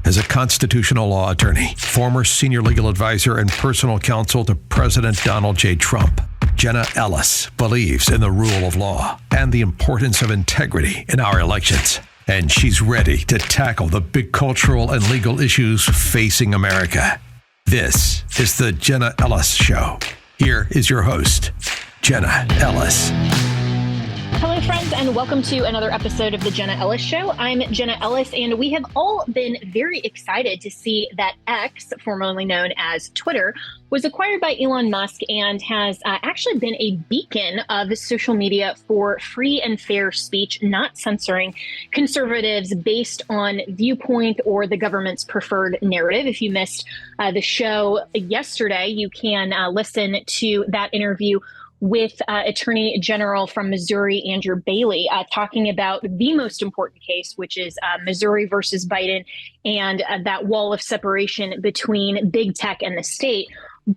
As a constitutional law attorney, former senior legal advisor, and personal counsel to President Donald J. Trump, Jenna Ellis believes in the rule of law and the importance of integrity in our elections. And she's ready to tackle the big cultural and legal issues facing America. This is the Jenna Ellis Show. Here is your host, Jenna Ellis. Hello, friends, and welcome to another episode of the Jenna Ellis Show. I'm Jenna Ellis, and we have all been very excited to see that X, formerly known as Twitter, was acquired by Elon Musk and has actually been a beacon of social media for free and fair speech, not censoring conservatives based on viewpoint or the government's preferred narrative. If you missed the show yesterday, you can listen to that interview with Attorney General from Missouri, Andrew Bailey, talking about the most important case, which is Missouri versus Biden and that wall of separation between big tech and the state.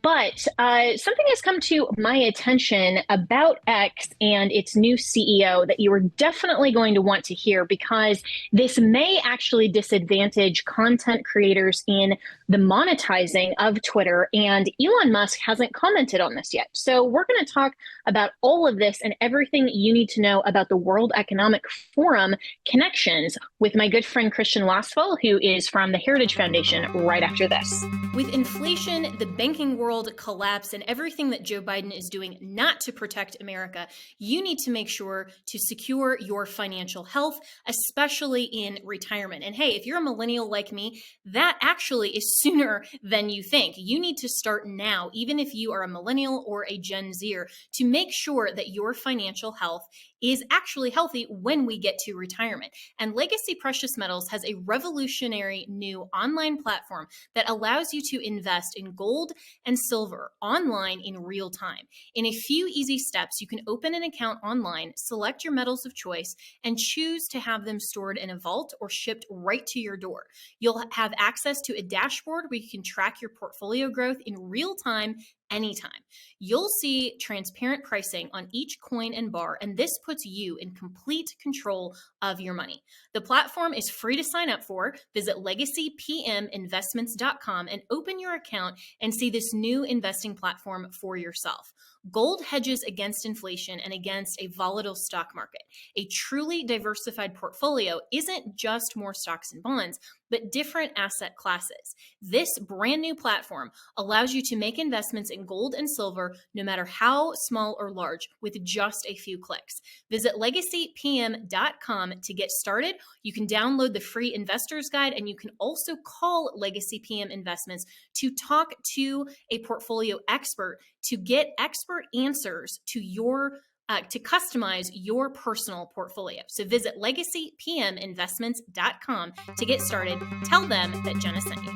But something has come to my attention about X and its new CEO that you are definitely going to want to hear, because this may actually disadvantage content creators in the monetizing of Twitter, and Elon Musk hasn't commented on this yet. So we're going to talk about all of this and everything you need to know about the World Economic Forum connections with my good friend Christian Losfeld, who is from the Heritage Foundation, right after this. With inflation, the banking world collapse, and everything that Joe Biden is doing not to protect America, you need to make sure to secure your financial health, especially in retirement. And hey, if you're a millennial like me, that actually is sooner than you think. You need to start now, even if you are a millennial or a Gen Zer, to make sure that your financial health is actually healthy when we get to retirement. And Legacy Precious Metals has a revolutionary new online platform that allows you to invest in gold and silver online in real time. In a few easy steps, you can open an account online, select your metals of choice, and choose to have them stored in a vault or shipped right to your door. You'll have access to a dashboard where you can track your portfolio growth in real time anytime. You'll see transparent pricing on each coin and bar, and this puts you in complete control of your money. The platform is free to sign up for. Visit legacypminvestments.com and open your account and see this new investing platform for yourself. Gold hedges against inflation and against a volatile stock market. A truly diversified portfolio isn't just more stocks and bonds, but different asset classes. This brand new platform allows you to make investments in gold and silver, no matter how small or large, with just a few clicks. Visit legacypm.com to get started. You can download the free investor's guide, and you can also call Legacy PM Investments to talk to a portfolio expert to get expert answers to your to customize your personal portfolio. So visit legacypminvestments.com to get started. Tell them that Jenna sent you.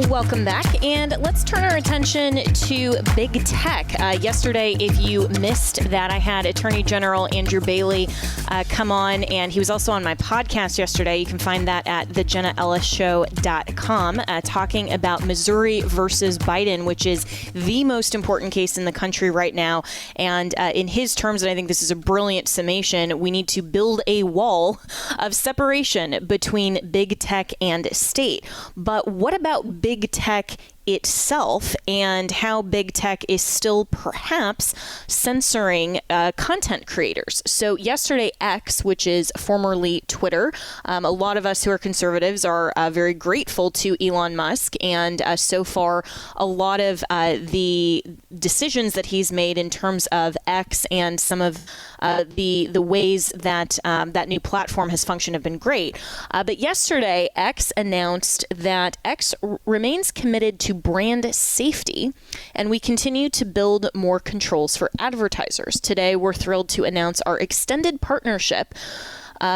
Welcome back, and let's turn our attention to big tech. Yesterday, if you missed that, I had Attorney General Andrew Bailey come on, and he was also on my podcast yesterday. You can find that at thejennaellisshow.com, talking about Missouri versus Biden, which is the most important case in the country right now. And in his terms, and I think this is a brilliant summation, we need to build a wall of separation between big tech and state. But what about big tech itself, and how big tech is still perhaps censoring content creators? So yesterday, X, which is formerly Twitter, a lot of us who are conservatives are very grateful to Elon Musk, and so far a lot of the decisions that he's made in terms of X and some of the ways that that new platform has functioned have been great. But yesterday, X announced that X remains committed to brand safety, and we continue to build more controls for advertisers. Today, we're thrilled to announce our extended partnership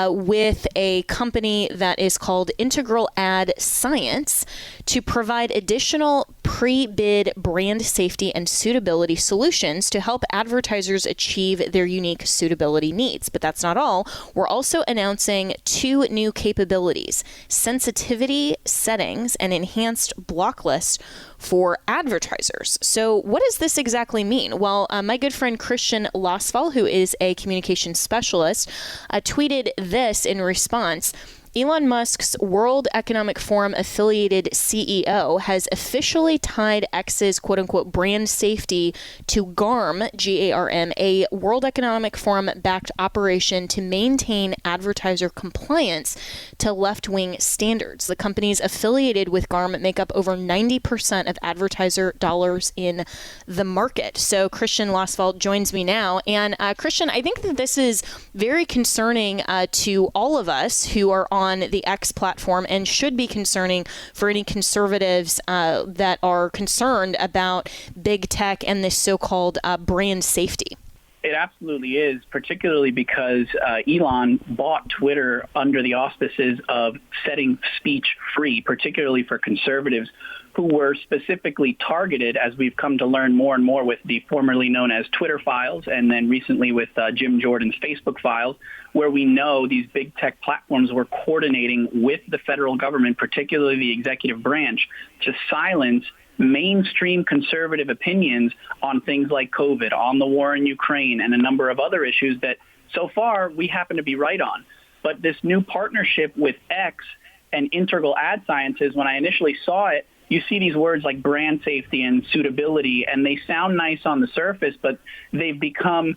with a company that is called Integral Ad Science to provide additional pre-bid brand safety and suitability solutions to help advertisers achieve their unique suitability needs. But that's not all. We're also announcing 2 new capabilities: sensitivity settings and enhanced block list for advertisers. So what does this exactly mean? Well, my good friend Christian Losfeld, who is a communication specialist, tweeted this in response. Elon Musk's World Economic Forum affiliated CEO has officially tied X's quote-unquote brand safety to GARM, G-A-R-M, a World Economic Forum-backed operation to maintain advertiser compliance to left-wing standards. The companies affiliated with GARM make up over 90% of advertiser dollars in the market. So Christian Losfeld joins me now. And Christian, I think that this is very concerning to all of us who are on the X platform, and should be concerning for any conservatives that are concerned about big tech and this so-called brand safety. It absolutely is, particularly because Elon bought Twitter under the auspices of setting speech free, particularly for conservatives who were specifically targeted, as we've come to learn more and more with the formerly known as Twitter files, and then recently with Jim Jordan's Facebook files, where we know these big tech platforms were coordinating with the federal government, particularly the executive branch, to silence mainstream conservative opinions on things like COVID, on the war in Ukraine, and a number of other issues that so far we happen to be right on. But this new partnership with X and Integral Ad Sciences, when I initially saw it, you see these words like brand safety and suitability, and they sound nice on the surface, but they've become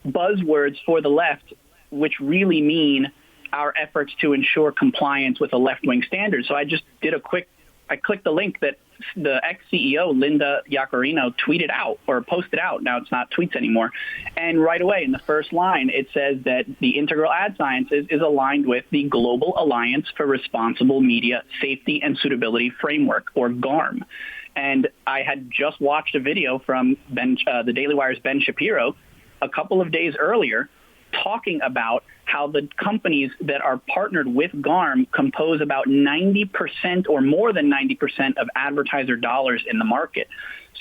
buzzwords for the left, which really mean our efforts to ensure compliance with a left-wing standard. So I just did I clicked the link that the ex-CEO, Linda Yaccarino, tweeted out or posted out. Now it's not tweets anymore. And right away in the first line, it says that the Integral Ad Sciences is aligned with the Global Alliance for Responsible Media Safety and Suitability Framework, or GARM. And I had just watched a video from the Daily Wire's Ben Shapiro a couple of days earlier talking about how the companies that are partnered with GARM compose about 90% or more than 90% of advertiser dollars in the market.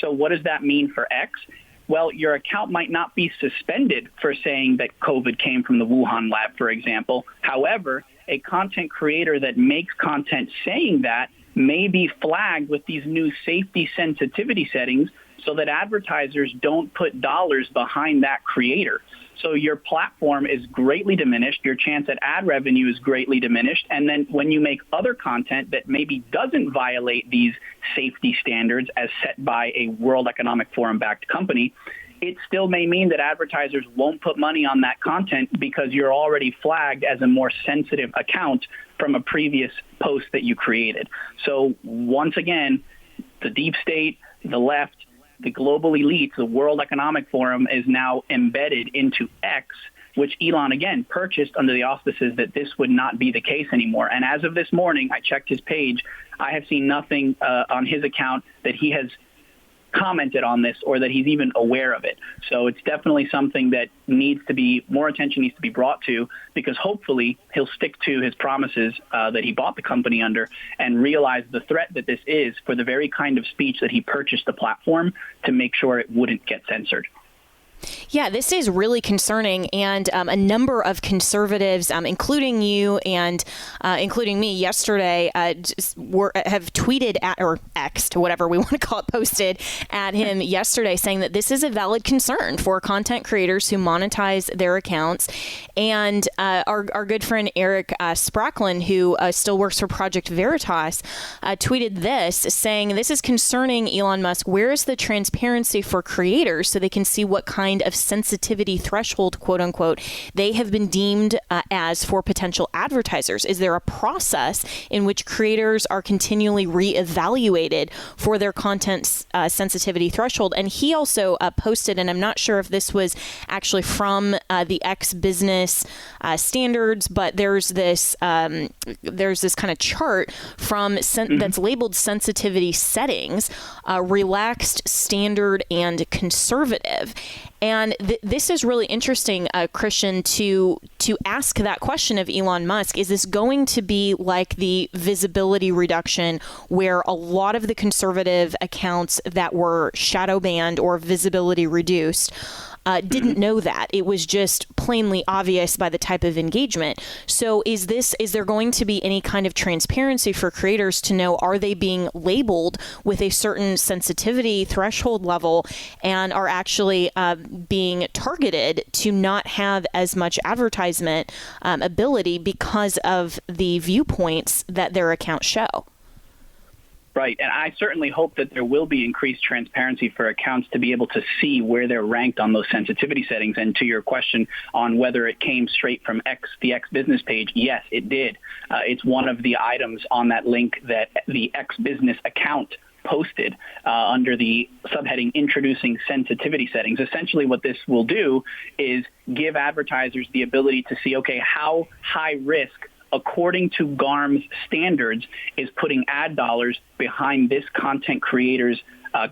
So what does that mean for X? Well, your account might not be suspended for saying that COVID came from the Wuhan lab, for example. However, a content creator that makes content saying that may be flagged with these new safety sensitivity settings so that advertisers don't put dollars behind that creator. So your platform is greatly diminished. Your chance at ad revenue is greatly diminished. And then when you make other content that maybe doesn't violate these safety standards as set by a World Economic Forum-backed company, it still may mean that advertisers won't put money on that content because you're already flagged as a more sensitive account from a previous post that you created. So once again, the deep state, the left, the global elites, the World Economic Forum is now embedded into X, which Elon, again, purchased under the auspices that this would not be the case anymore. And as of this morning, I checked his page. I have seen nothing on his account that he has commented on this or that he's even aware of it. So it's definitely something that more attention needs to be brought to, because hopefully he'll stick to his promises that he bought the company under and realize the threat that this is for the very kind of speech that he purchased the platform to make sure it wouldn't get censored. Yeah, this is really concerning, and a number of conservatives, including you and including me yesterday, have tweeted at, or X'd, whatever we want to call it, posted at him yesterday saying that this is a valid concern for content creators who monetize their accounts. And our good friend Eric Spracklin, who still works for Project Veritas, tweeted this saying, "This is concerning, Elon Musk. Where is the transparency for creators so they can see what kind of sensitivity threshold, quote unquote, they have been deemed as for potential advertisers? Is there a process in which creators are continually reevaluated for their content sensitivity threshold?" And he also posted, and I'm not sure if this was actually from the X business standards, but there's this kind of chart from that's labeled sensitivity settings, relaxed, standard, and conservative. And this is really interesting, Christian, to ask that question of Elon Musk. Is this going to be like the visibility reduction, where a lot of the conservative accounts that were shadow banned or visibility reduced didn't know that. It was just plainly obvious by the type of engagement. So is there going to be any kind of transparency for creators to know, are they being labeled with a certain sensitivity threshold level and are actually being targeted to not have as much advertisement ability because of the viewpoints that their accounts show? Right. And I certainly hope that there will be increased transparency for accounts to be able to see where they're ranked on those sensitivity settings. And to your question on whether it came straight from the X business page, yes, it did. It's one of the items on that link that the X business account posted under the subheading Introducing Sensitivity Settings. Essentially what this will do is give advertisers the ability to see, okay, how high risk, according to GARM's standards, is putting ad dollars behind this content creator's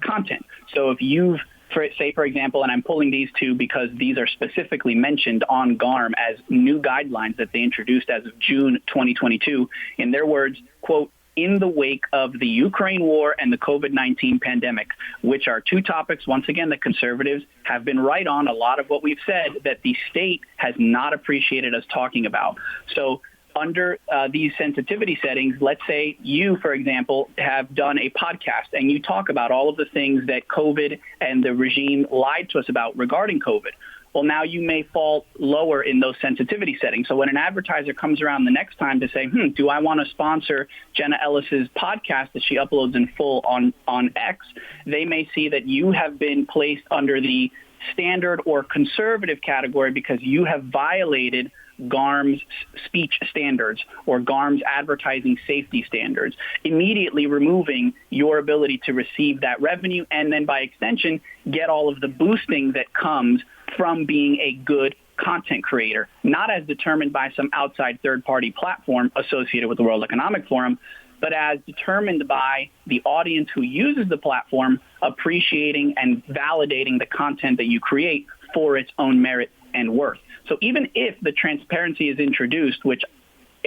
content. So if you've, for example, and I'm pulling these two because these are specifically mentioned on GARM as new guidelines that they introduced as of June 2022, in their words, quote, in the wake of the Ukraine war and the COVID-19 pandemic, which are two topics, once again, that conservatives have been right on a lot of what we've said that the state has not appreciated us talking about. So under these sensitivity settings, let's say you, for example, have done a podcast and you talk about all of the things that COVID and the regime lied to us about regarding COVID. Well, now you may fall lower in those sensitivity settings. So when an advertiser comes around the next time to say, do I want to sponsor Jenna Ellis's podcast that she uploads in full on X, they may see that you have been placed under the standard or conservative category because you have violated GARM's speech standards or GARM's advertising safety standards, immediately removing your ability to receive that revenue and then by extension get all of the boosting that comes from being a good content creator, not as determined by some outside third-party platform associated with the World Economic Forum, but as determined by the audience who uses the platform appreciating and validating the content that you create for its own merit and worth. So even if the transparency is introduced, which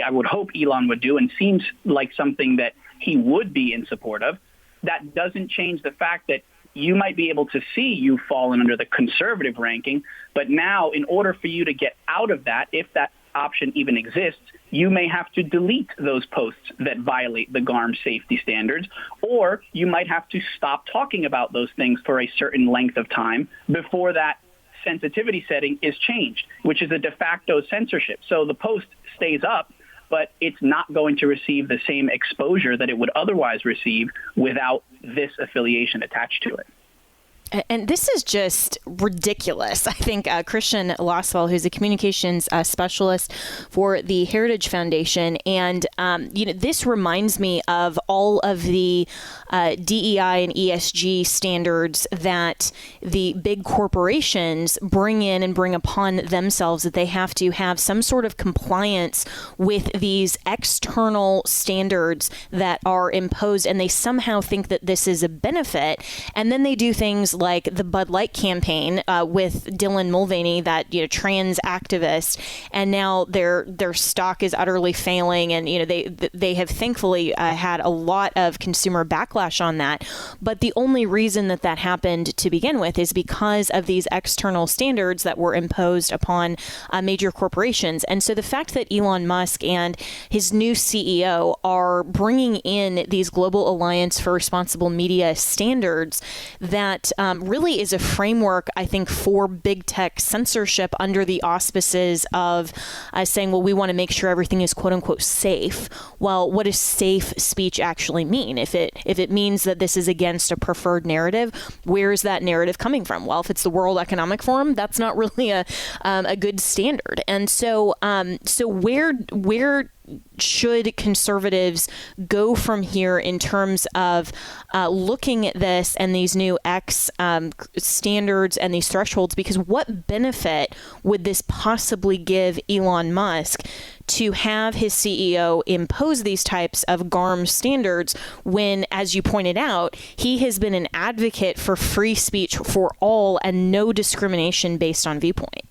I would hope Elon would do and seems like something that he would be in support of, that doesn't change the fact that you might be able to see you've fallen under the conservative ranking, but now in order for you to get out of that, if that option even exists, you may have to delete those posts that violate the GARM safety standards, or you might have to stop talking about those things for a certain length of time before that sensitivity setting is changed, which is a de facto censorship. So the post stays up, but it's not going to receive the same exposure that it would otherwise receive without this affiliation attached to it. And this is just ridiculous. I think Christian Loswell, who's a communications specialist for the Heritage Foundation, and this reminds me of all of the DEI and ESG standards that the big corporations bring in and bring upon themselves, that they have to have some sort of compliance with these external standards that are imposed, and they somehow think that this is a benefit, and then they do things like the Bud Light campaign with Dylan Mulvaney, that trans activist, and now their stock is utterly failing, and they have thankfully had a lot of consumer backlash on that. But the only reason that happened to begin with is because of these external standards that were imposed upon major corporations. And so the fact that Elon Musk and his new CEO are bringing in these Global Alliance for Responsible Media standards that really is a framework, I think, for big tech censorship under the auspices of saying, well, we want to make sure everything is quote unquote safe. Well, what does safe speech actually mean? If it means that this is against a preferred narrative, where is that narrative coming from? Well, if it's the World Economic Forum, that's not really a good standard. And so where should conservatives go from here in terms of looking at this and these new X standards and these thresholds? Because what benefit would this possibly give Elon Musk to have his CEO impose these types of GARM standards when, as you pointed out, he has been an advocate for free speech for all and no discrimination based on viewpoint?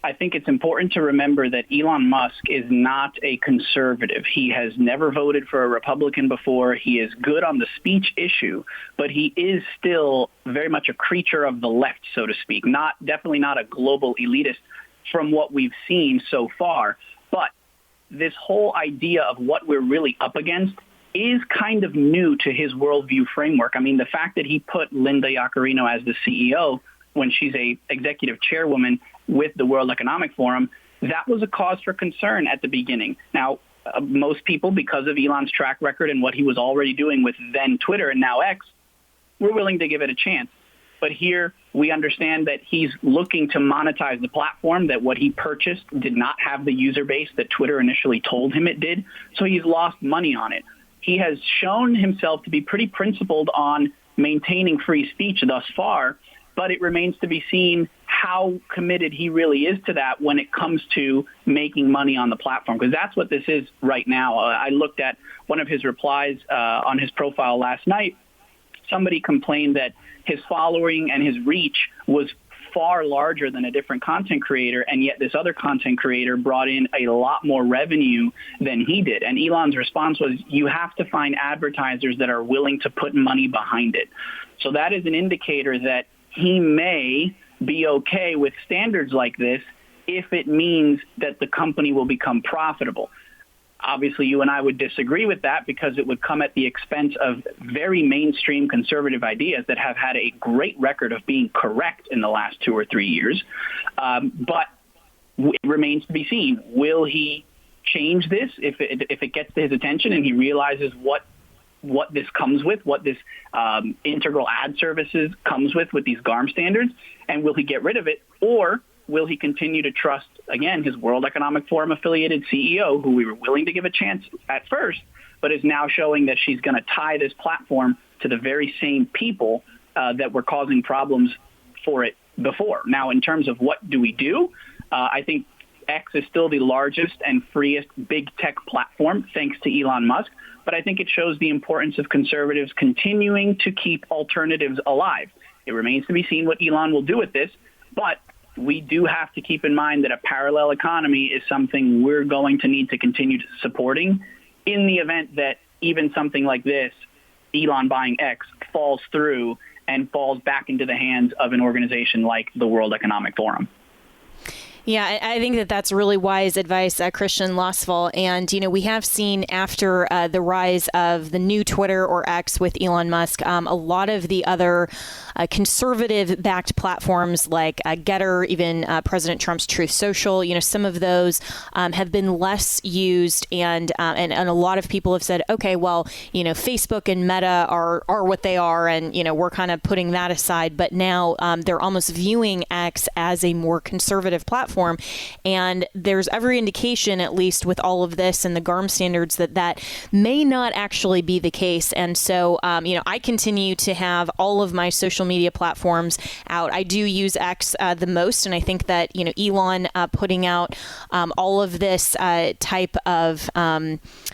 I think it's important to remember that Elon Musk is not a conservative. He has never voted for a Republican before. He is good on the speech issue, but he is still very much a creature of the left, so to speak. Definitely not a global elitist from what we've seen so far. But this whole idea of what we're really up against is kind of new to his worldview framework. I mean, the fact that he put Linda Yaccarino as the CEO when she's a executive chairwoman with the World Economic Forum, that was a cause for concern at the beginning. Now, most people, because of Elon's track record and what he was already doing with then Twitter and now X, were willing to give it a chance. But here we understand that he's looking to monetize the platform, that what he purchased did not have the user base that Twitter initially told him it did. So he's lost money on it. He has shown himself to be pretty principled on maintaining free speech thus far, but it remains to be seen how committed he really is to that when it comes to making money on the platform, because that's what this is right now. I looked at one of his replies on his profile last night. Somebody complained that his following and his reach was far larger than a different content creator, and yet this other content creator brought in a lot more revenue than he did. And Elon's response was, you have to find advertisers that are willing to put money behind it. So that is an indicator that he may be okay with standards like this if it means that the company will become profitable. Obviously, you and I would disagree with that because it would come at the expense of very mainstream conservative ideas that have had a great record of being correct in the last 2 or 3 years. But it remains to be seen. Will he change this if it gets to his attention and he realizes what this comes with, what this integral ad services comes with these GARM standards, and will he get rid of it? Or will he continue to trust, again, his World Economic Forum affiliated CEO, who we were willing to give a chance at first, but is now showing that she's going to tie this platform to the very same people that were causing problems for it before. Now, in terms of what do we do, I think X is still the largest and freest big tech platform, thanks to Elon Musk. But I think it shows the importance of conservatives continuing to keep alternatives alive. It remains to be seen what Elon will do with this, but we do have to keep in mind that a parallel economy is something we're going to need to continue supporting in the event that even something like this, Elon buying X, falls through and falls back into the hands of an organization like the World Economic Forum. Yeah, I think that's really wise advice, Christian Losval. And, we have seen after the rise of the new Twitter or X with Elon Musk, a lot of the other conservative-backed platforms like Getter, even President Trump's Truth Social, some of those have been less used. And a lot of people have said, okay, well, Facebook and Meta are what they are. And, we're kind of putting that aside. But now they're almost viewing X as a more conservative platform. And there's every indication, at least with all of this and the GARM standards, that may not actually be the case. And so, I continue to have all of my social media platforms out. I do use X the most. And I think that, Elon putting out all of this type of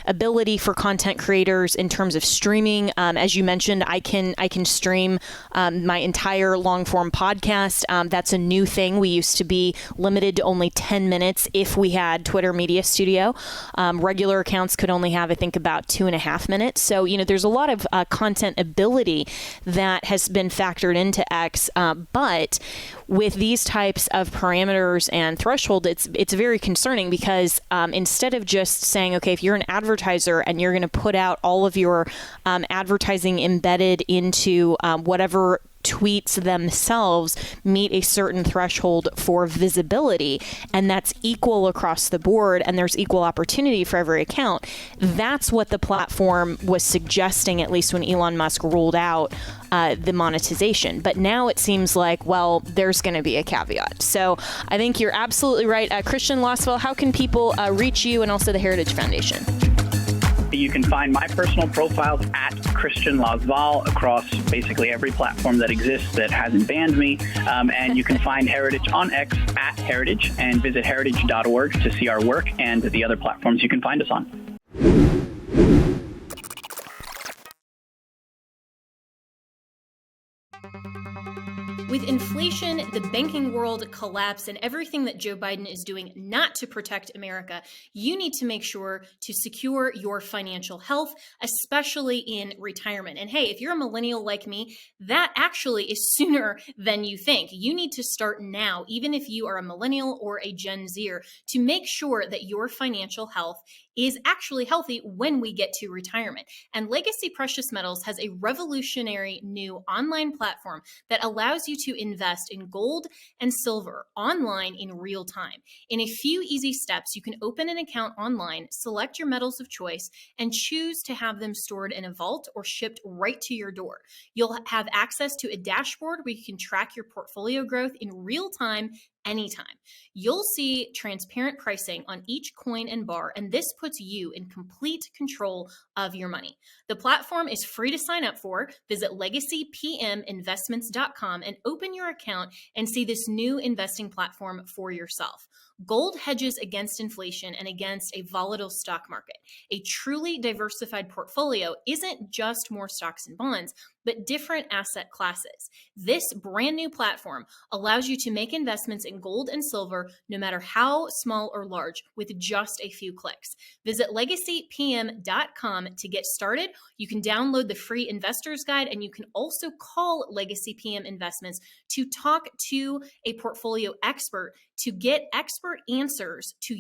ability for content creators in terms of streaming. As you mentioned, I can stream my entire long form podcast. That's a new thing. We used to be limited to only 10 minutes if we had Twitter Media Studio. Regular accounts could only have, I think, about 2.5 minutes. So, there's a lot of content ability that has been factored into X. But with these types of parameters and threshold, it's very concerning because instead of just saying, okay, if you're an advertiser and you're going to put out all of your advertising embedded into whatever tweets themselves meet a certain threshold for visibility, and that's equal across the board, and there's equal opportunity for every account. That's what the platform was suggesting, at least when Elon Musk ruled out the monetization. But now it seems like, well, there's going to be a caveat. So I think you're absolutely right. Christian Losval, how can people reach you and also the Heritage Foundation? You can find my personal profiles at Christian Losval across basically every platform that exists that hasn't banned me. And you can find Heritage on X at Heritage and visit heritage.org to see our work and the other platforms you can find us on. With inflation inflation, the banking world collapse, and everything that Joe Biden is doing not to protect America, you need to make sure to secure your financial health, especially in retirement. And hey, if you're a millennial like me, that actually is sooner than you think. You need to start now, even if you are a millennial or a Gen Zer, to make sure that your financial health is actually healthy when we get to retirement. And Legacy Precious Metals has a revolutionary new online platform that allows you to invest in gold and silver online in real time. In a few easy steps, you can open an account online, select your metals of choice, and choose to have them stored in a vault or shipped right to your door. You'll have access to a dashboard where you can track your portfolio growth in real time anytime. You'll see transparent pricing on each coin and bar, and this puts you in complete control of your money. The platform is free to sign up for. Visit legacypminvestments.com and open your account and see this new investing platform for yourself. Gold hedges against inflation and against a volatile stock market. A truly diversified portfolio isn't just more stocks and bonds, but different asset classes. This brand new platform allows you to make investments in gold and silver, no matter how small or large, with just a few clicks. Visit legacypm.com to get started. You can download the free investor's guide, and you can also call Legacy PM Investments to talk to a portfolio expert to get expert answers to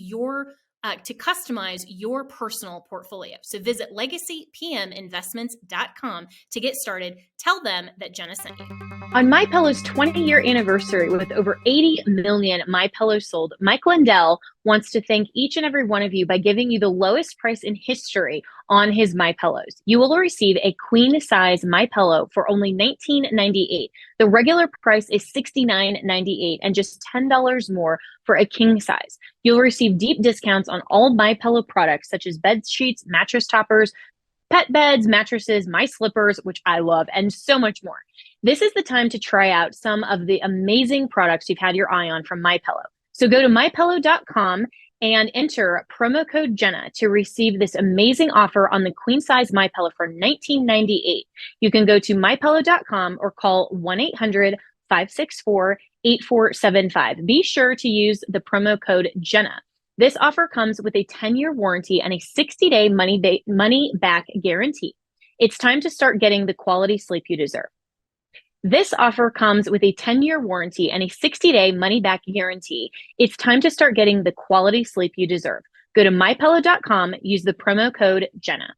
to customize your personal portfolio. So visit legacypminvestments.com to get started. Tell them that Jenna sent you. On MyPillow's 20-year anniversary with over 80 million MyPillows sold, Mike Lindell wants to thank each and every one of you by giving you the lowest price in history on his MyPillows. You will receive a queen-size MyPillow for only $19.98. The regular price is $69.98 and just $10 more for a king size. You'll receive deep discounts on all MyPillow products such as bed sheets, mattress toppers, pet beds, mattresses, my slippers, which I love, and so much more. This is the time to try out some of the amazing products you've had your eye on from MyPillow. So go to mypillow.com and enter promo code Jenna to receive this amazing offer on the queen size MyPillow for $19.98. You can go to mypillow.com or call 1-800-564-8475. Be sure to use the promo code Jenna. This offer comes with a 10-year warranty and a 60-day money-back guarantee. It's time to start getting the quality sleep you deserve. This offer comes with a 10-year warranty and a 60-day money-back guarantee. It's time to start getting the quality sleep you deserve. Go to mypillow.com, use the promo code Jenna.